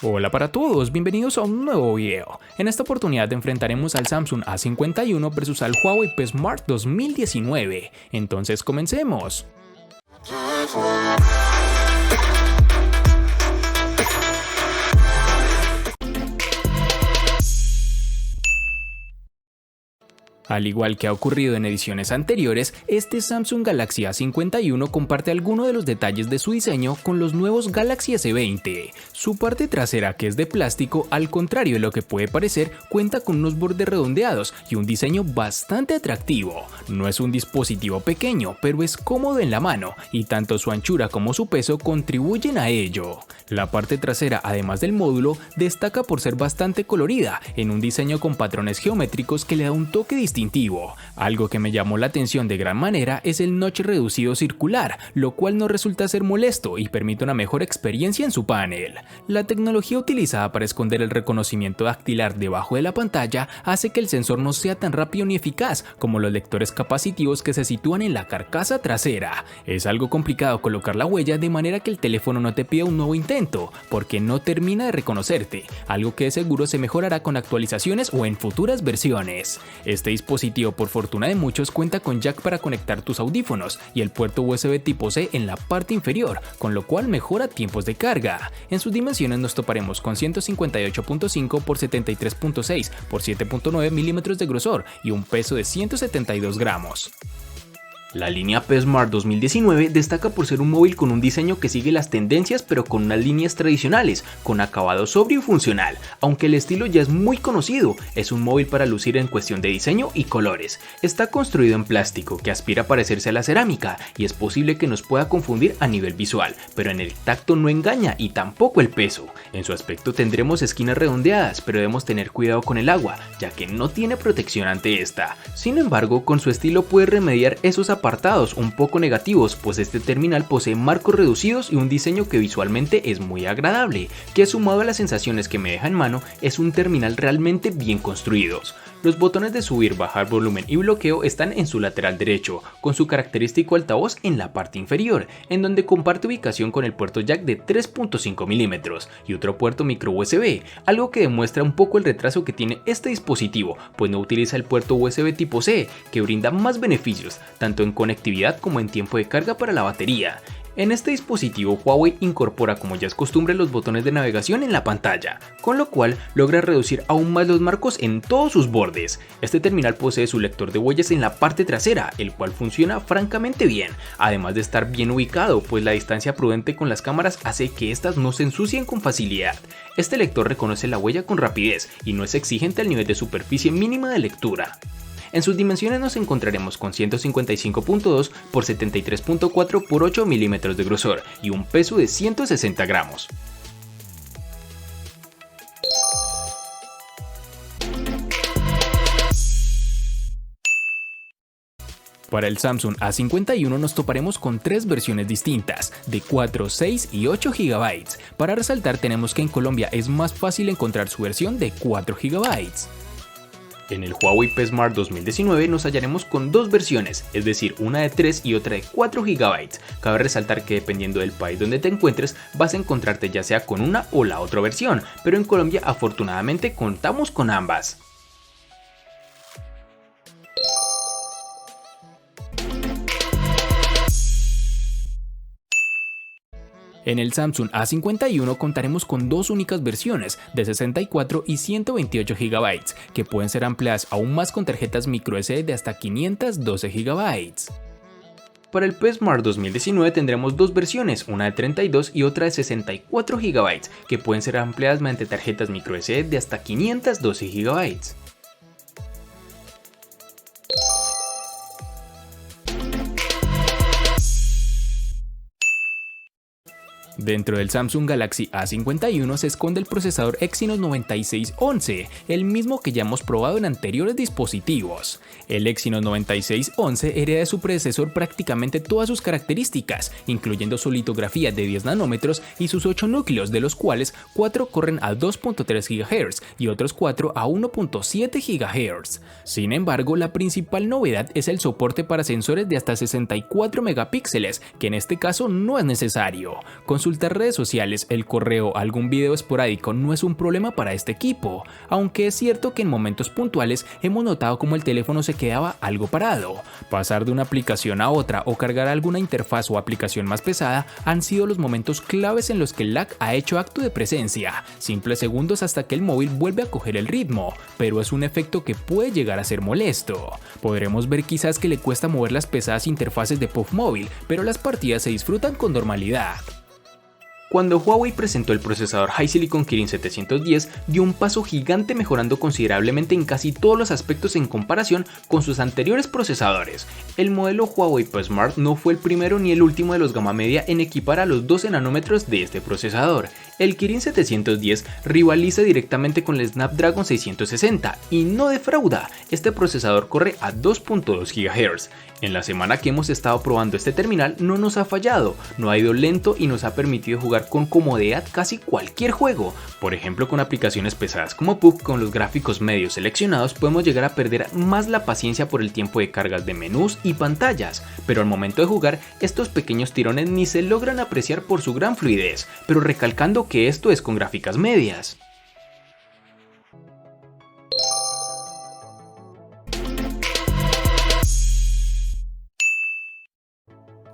Hola para todos, bienvenidos a un nuevo video. En esta oportunidad enfrentaremos al Samsung A51 versus al Huawei P Smart 2019. Entonces comencemos. Al igual que ha ocurrido en ediciones anteriores, este Samsung Galaxy A51 comparte algunos de los detalles de su diseño con los nuevos Galaxy S20. Su parte trasera, que es de plástico, al contrario de lo que puede parecer, cuenta con unos bordes redondeados y un diseño bastante atractivo. No es un dispositivo pequeño, pero es cómodo en la mano y tanto su anchura como su peso contribuyen a ello. La parte trasera, además del módulo, destaca por ser bastante colorida, en un diseño con patrones geométricos que le da un toque distintivo. Algo que me llamó la atención de gran manera es el notch reducido circular, lo cual no resulta ser molesto y permite una mejor experiencia en su panel. La tecnología utilizada para esconder el reconocimiento dactilar debajo de la pantalla hace que el sensor no sea tan rápido ni eficaz como los lectores capacitivos que se sitúan en la carcasa trasera. Es algo complicado colocar la huella de manera que el teléfono no te pida un nuevo intento, porque no termina de reconocerte, algo que de seguro se mejorará con actualizaciones o en futuras versiones. Este dispositivo, por fortuna de muchos, cuenta con jack para conectar tus audífonos y el puerto USB tipo C en la parte inferior, con lo cual mejora tiempos de carga. En sus dimensiones nos toparemos con 158.5 x 73.6 x 7.9 milímetros de grosor y un peso de 172 gramos. La línea P Smart 2019 destaca por ser un móvil con un diseño que sigue las tendencias pero con unas líneas tradicionales, con acabado sobrio y funcional. Aunque el estilo ya es muy conocido, es un móvil para lucir en cuestión de diseño y colores. Está construido en plástico que aspira a parecerse a la cerámica y es posible que nos pueda confundir a nivel visual, pero en el tacto no engaña y tampoco el peso. En su aspecto tendremos esquinas redondeadas, pero debemos tener cuidado con el agua, ya que no tiene protección ante esta. Sin embargo, con su estilo puede remediar esos apartados un poco negativos, pues este terminal posee marcos reducidos y un diseño que visualmente es muy agradable, que sumado a las sensaciones que me deja en mano, es un terminal realmente bien construido. Los botones de subir, bajar volumen y bloqueo están en su lateral derecho, con su característico altavoz en la parte inferior, en donde comparte ubicación con el puerto jack de 3.5 milímetros y otro puerto micro USB, algo que demuestra un poco el retraso que tiene este dispositivo, pues no utiliza el puerto USB tipo C, que brinda más beneficios, tanto en conectividad como en tiempo de carga para la batería. En este dispositivo Huawei incorpora, como ya es costumbre, los botones de navegación en la pantalla, con lo cual logra reducir aún más los marcos en todos sus bordes. Este terminal posee su lector de huellas en la parte trasera, el cual funciona francamente bien, además de estar bien ubicado, pues la distancia prudente con las cámaras hace que estas no se ensucien con facilidad. Este lector reconoce la huella con rapidez y no es exigente al nivel de superficie mínima de lectura. En sus dimensiones nos encontraremos con 155.2 x 73.4 x 8 milímetros de grosor y un peso de 160 gramos. Para el Samsung A51 nos toparemos con tres versiones distintas, de 4, 6 y 8 GB. Para resaltar tenemos que en Colombia es más fácil encontrar su versión de 4 GB. En el Huawei P Smart 2019 nos hallaremos con dos versiones, es decir, una de 3 y otra de 4 GB. Cabe resaltar que dependiendo del país donde te encuentres, vas a encontrarte ya sea con una o la otra versión, pero en Colombia afortunadamente contamos con ambas. En el Samsung A51 contaremos con dos únicas versiones de 64 y 128 GB, que pueden ser ampliadas aún más con tarjetas microSD de hasta 512 GB. Para el P Smart 2019 tendremos dos versiones, una de 32 y otra de 64 GB, que pueden ser ampliadas mediante tarjetas microSD de hasta 512 GB. Dentro del Samsung Galaxy A51 se esconde el procesador Exynos 9611, el mismo que ya hemos probado en anteriores dispositivos. El Exynos 9611 hereda de su predecesor prácticamente todas sus características, incluyendo su litografía de 10 nanómetros y sus 8 núcleos, de los cuales 4 corren a 2.3 GHz y otros 4 a 1.7 GHz. Sin embargo, la principal novedad es el soporte para sensores de hasta 64 megapíxeles, que en este caso no es necesario. Con consultar redes sociales, el correo, algún video esporádico no es un problema para este equipo, aunque es cierto que en momentos puntuales hemos notado como el teléfono se quedaba algo parado. Pasar de una aplicación a otra o cargar alguna interfaz o aplicación más pesada han sido los momentos claves en los que el lag ha hecho acto de presencia, simples segundos hasta que el móvil vuelve a coger el ritmo, pero es un efecto que puede llegar a ser molesto. Podremos ver quizás que le cuesta mover las pesadas interfaces de Puff Móvil, pero las partidas se disfrutan con normalidad. Cuando Huawei presentó el procesador HiSilicon Kirin 710, dio un paso gigante mejorando considerablemente en casi todos los aspectos en comparación con sus anteriores procesadores. El modelo Huawei P-Smart no fue el primero ni el último de los gama media en equipar a los 12 nanómetros de este procesador. El Kirin 710 rivaliza directamente con el Snapdragon 660 y no defrauda, este procesador corre a 2.2 GHz. En la semana que hemos estado probando este terminal no nos ha fallado, no ha ido lento y nos ha permitido jugar con comodidad casi cualquier juego. Por ejemplo, con aplicaciones pesadas como PUBG, con los gráficos medios seleccionados podemos llegar a perder más la paciencia por el tiempo de cargas de menús y pantallas, pero al momento de jugar estos pequeños tirones ni se logran apreciar por su gran fluidez, pero recalcando que esto es con gráficas medias.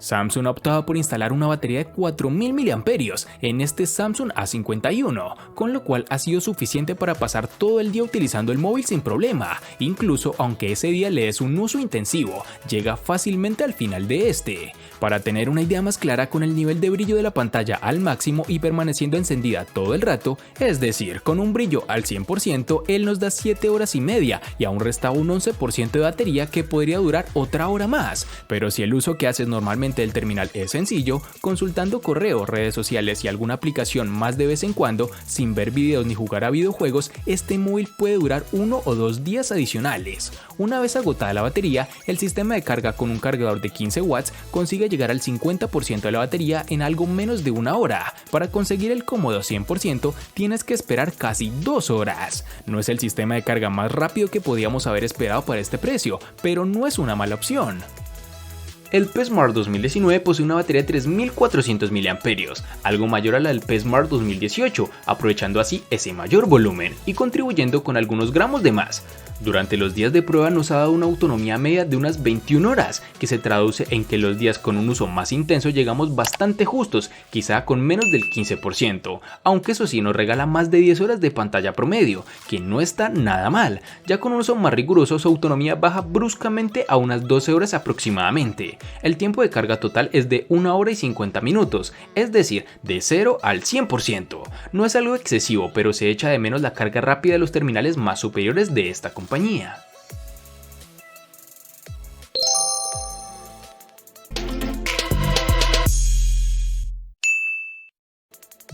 Samsung ha optado por instalar una batería de 4000 mAh en este Samsung A51, con lo cual ha sido suficiente para pasar todo el día utilizando el móvil sin problema, incluso aunque ese día le des un uso intensivo, llega fácilmente al final de este. Para tener una idea más clara, con el nivel de brillo de la pantalla al máximo y permaneciendo encendida todo el rato, es decir, con un brillo al 100%, él nos da 7 horas y media y aún resta un 11% de batería que podría durar otra hora más, pero si el uso que haces normalmente del terminal es sencillo, consultando correo, redes sociales y alguna aplicación más de vez en cuando, sin ver videos ni jugar a videojuegos, este móvil puede durar 1 o 2 días adicionales. Una vez agotada la batería, el sistema de carga con un cargador de 15 watts consigue llegar al 50% de la batería en algo menos de una hora. Para conseguir el cómodo 100% tienes que esperar casi 2 horas. No es el sistema de carga más rápido que podíamos haber esperado para este precio, pero no es una mala opción. El P-Smart 2019 posee una batería de 3400 mAh, algo mayor a la del P-Smart 2018, aprovechando así ese mayor volumen y contribuyendo con algunos gramos de más. Durante los días de prueba nos ha dado una autonomía media de unas 21 horas, que se traduce en que los días con un uso más intenso llegamos bastante justos, quizá con menos del 15%, aunque eso sí nos regala más de 10 horas de pantalla promedio, que no está nada mal. Ya con un uso más riguroso su autonomía baja bruscamente a unas 12 horas aproximadamente. El tiempo de carga total es de 1 hora y 50 minutos, es decir, de 0 al 100%. No es algo excesivo, pero se echa de menos la carga rápida de los terminales más superiores de esta compañía.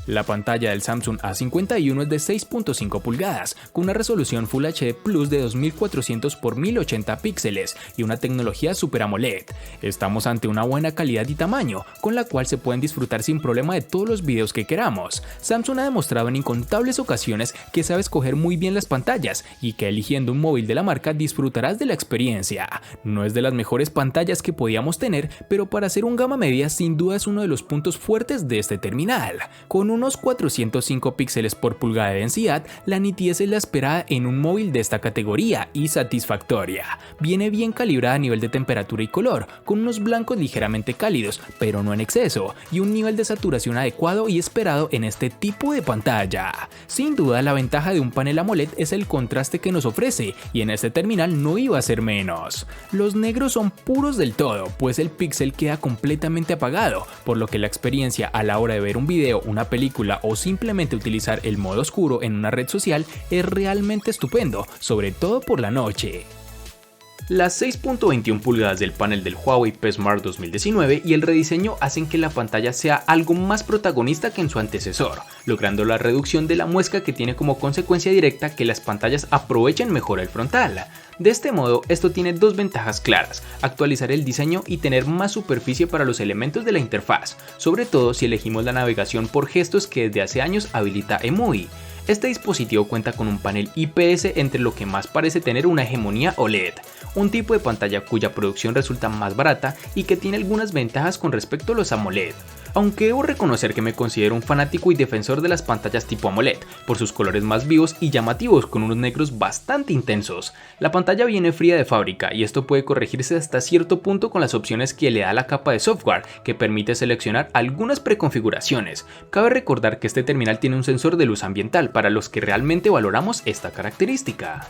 La pantalla del Samsung A51 es de 6.5 pulgadas, con una resolución Full HD Plus de 2400 x 1080 píxeles y una tecnología Super AMOLED. Estamos ante una buena calidad y tamaño, con la cual se pueden disfrutar sin problema de todos los videos que queramos. Samsung ha demostrado en incontables ocasiones que sabe escoger muy bien las pantallas y que eligiendo un móvil de la marca disfrutarás de la experiencia. No es de las mejores pantallas que podíamos tener, pero para ser un gama media sin duda es uno de los puntos fuertes de este terminal. Con unos 405 píxeles por pulgada de densidad, la nitidez es la esperada en un móvil de esta categoría y satisfactoria. Viene bien calibrada a nivel de temperatura y color, con unos blancos ligeramente cálidos, pero no en exceso, y un nivel de saturación adecuado y esperado en este tipo de pantalla. Sin duda, la ventaja de un panel AMOLED es el contraste que nos ofrece, y en este terminal no iba a ser menos. Los negros son puros del todo, pues el píxel queda completamente apagado, por lo que la experiencia a la hora de ver un video, una película o simplemente utilizar el modo oscuro en una red social es realmente estupendo, sobre todo por la noche. Las 6.21 pulgadas del panel del Huawei P-Smart 2019 y el rediseño hacen que la pantalla sea algo más protagonista que en su antecesor, logrando la reducción de la muesca que tiene como consecuencia directa que las pantallas aprovechen mejor el frontal. De este modo, esto tiene dos ventajas claras: actualizar el diseño y tener más superficie para los elementos de la interfaz, sobre todo si elegimos la navegación por gestos que desde hace años habilita EMUI. Este dispositivo cuenta con un panel IPS entre lo que más parece tener una hegemonía OLED, un tipo de pantalla cuya producción resulta más barata y que tiene algunas ventajas con respecto a los AMOLED. aunque debo reconocer que me considero un fanático y defensor de las pantallas tipo AMOLED, por sus colores más vivos y llamativos con unos negros bastante intensos. La pantalla viene fría de fábrica y esto puede corregirse hasta cierto punto con las opciones que le da la capa de software, que permite seleccionar algunas preconfiguraciones. Cabe recordar que este terminal tiene un sensor de luz ambiental para los que realmente valoramos esta característica.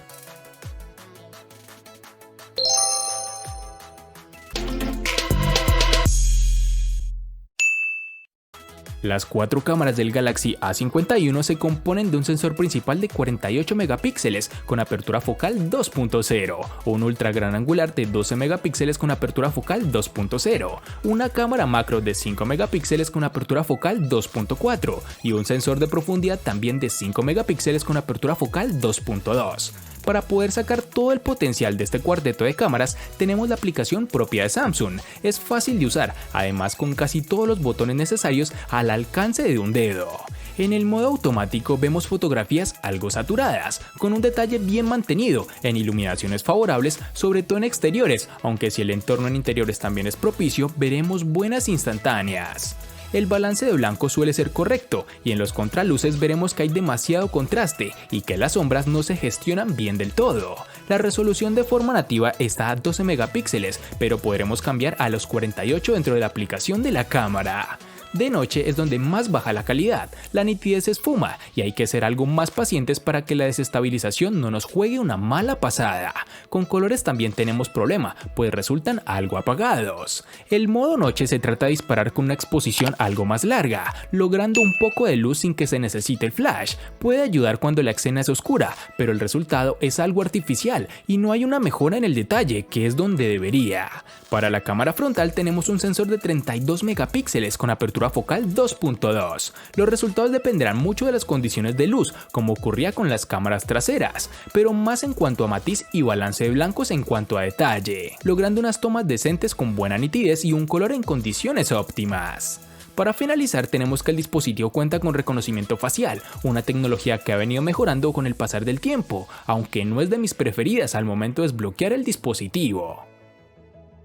Las cuatro cámaras del Galaxy A51 se componen de un sensor principal de 48 megapíxeles con apertura focal 2.0, un ultra gran angular de 12 megapíxeles con apertura focal 2.0, una cámara macro de 5 megapíxeles con apertura focal 2.4 y un sensor de profundidad también de 5 megapíxeles con apertura focal 2.2. Para poder sacar todo el potencial de este cuarteto de cámaras, tenemos la aplicación propia de Samsung. Es fácil de usar, además con casi todos los botones necesarios al alcance de un dedo. En el modo automático vemos fotografías algo saturadas, con un detalle bien mantenido, en iluminaciones favorables, sobre todo en exteriores, aunque si el entorno en interiores también es propicio, veremos buenas instantáneas. El balance de blanco suele ser correcto y en los contraluces veremos que hay demasiado contraste y que las sombras no se gestionan bien del todo. La resolución de forma nativa está a 12 megapíxeles, pero podremos cambiar a los 48 dentro de la aplicación de la cámara. De noche es donde más baja la calidad, la nitidez se esfuma y hay que ser algo más pacientes para que la desestabilización no nos juegue una mala pasada. Con colores también tenemos problema, pues resultan algo apagados. El modo noche se trata de disparar con una exposición algo más larga, logrando un poco de luz sin que se necesite el flash. Puede ayudar cuando la escena es oscura, pero el resultado es algo artificial y no hay una mejora en el detalle, que es donde debería. Para la cámara frontal tenemos un sensor de 32 megapíxeles con apertura focal 2.2. Los resultados dependerán mucho de las condiciones de luz, como ocurría con las cámaras traseras, pero más en cuanto a matiz y balance de blancos en cuanto a detalle, logrando unas tomas decentes con buena nitidez y un color en condiciones óptimas. Para finalizar, tenemos que el dispositivo cuenta con reconocimiento facial, una tecnología que ha venido mejorando con el pasar del tiempo, aunque no es de mis preferidas al momento de desbloquear el dispositivo.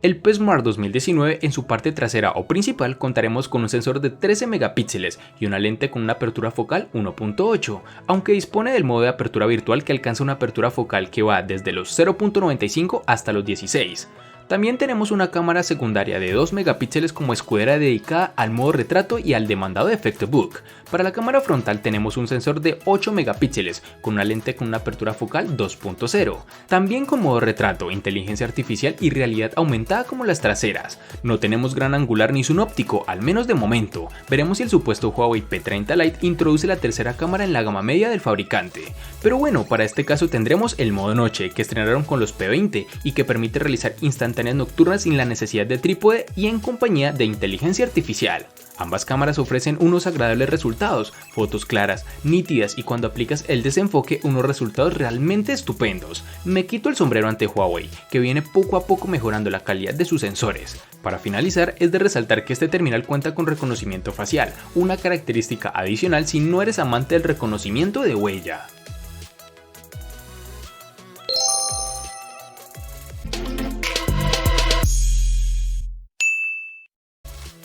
El P Smart 2019 en su parte trasera o principal contaremos con un sensor de 13 megapíxeles y una lente con una apertura focal 1.8, aunque dispone del modo de apertura virtual que alcanza una apertura focal que va desde los 0.95 hasta los 16. También tenemos una cámara secundaria de 2 megapíxeles como escudera dedicada al modo retrato y al demandado efecto book. Para la cámara frontal tenemos un sensor de 8 megapíxeles con una lente con una apertura focal 2.0. También con modo retrato, inteligencia artificial y realidad aumentada como las traseras. No tenemos gran angular ni zoom óptico, al menos de momento. Veremos si el supuesto Huawei P30 Lite introduce la tercera cámara en la gama media del fabricante. Pero bueno, para este caso tendremos el modo noche que estrenaron con los P20 y que permite realizar instantáneas nocturnas sin la necesidad de trípode y en compañía de inteligencia artificial. Ambas cámaras ofrecen unos agradables resultados, fotos claras, nítidas y cuando aplicas el desenfoque unos resultados realmente estupendos. Me quito el sombrero ante Huawei, que viene poco a poco mejorando la calidad de sus sensores. Para finalizar, es de resaltar que este terminal cuenta con reconocimiento facial, una característica adicional si no eres amante del reconocimiento de huella.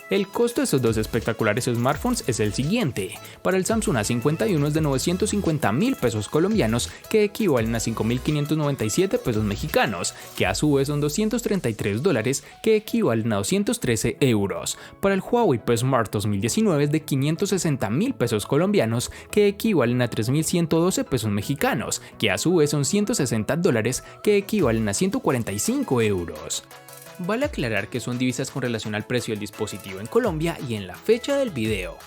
El costo de estos dos espectaculares smartphones es el siguiente. Para el Samsung A51 es de 950.000 pesos colombianos, que equivalen a 5.597 pesos mexicanos, que a su vez son $233, que equivalen a 213 euros. Para el Huawei P Smart 2019 es de 560.000 pesos colombianos, que equivalen a 3.112 pesos mexicanos, que a su vez son $160, que equivalen a 145 euros. Vale aclarar que son divisas con relación al precio del dispositivo en Colombia y en la fecha del video.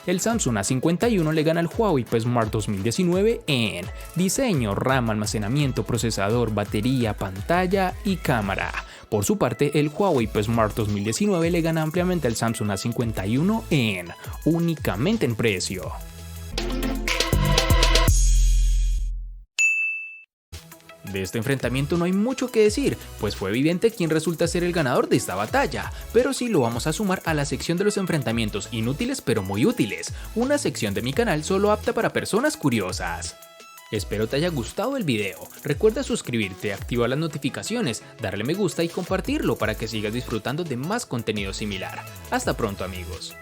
El Samsung A51 le gana al Huawei P Smart 2019 en diseño, RAM, almacenamiento, procesador, batería, pantalla y cámara. Por su parte, el Huawei P Smart 2019 le gana ampliamente al Samsung A51 en únicamente en precio. De este enfrentamiento no hay mucho que decir, pues fue evidente quién resulta ser el ganador de esta batalla, pero sí lo vamos a sumar a la sección de los enfrentamientos inútiles pero muy útiles, una sección de mi canal solo apta para personas curiosas. Espero te haya gustado el video. Recuerda suscribirte, activar las notificaciones, darle me gusta y compartirlo para que sigas disfrutando de más contenido similar. Hasta pronto amigos.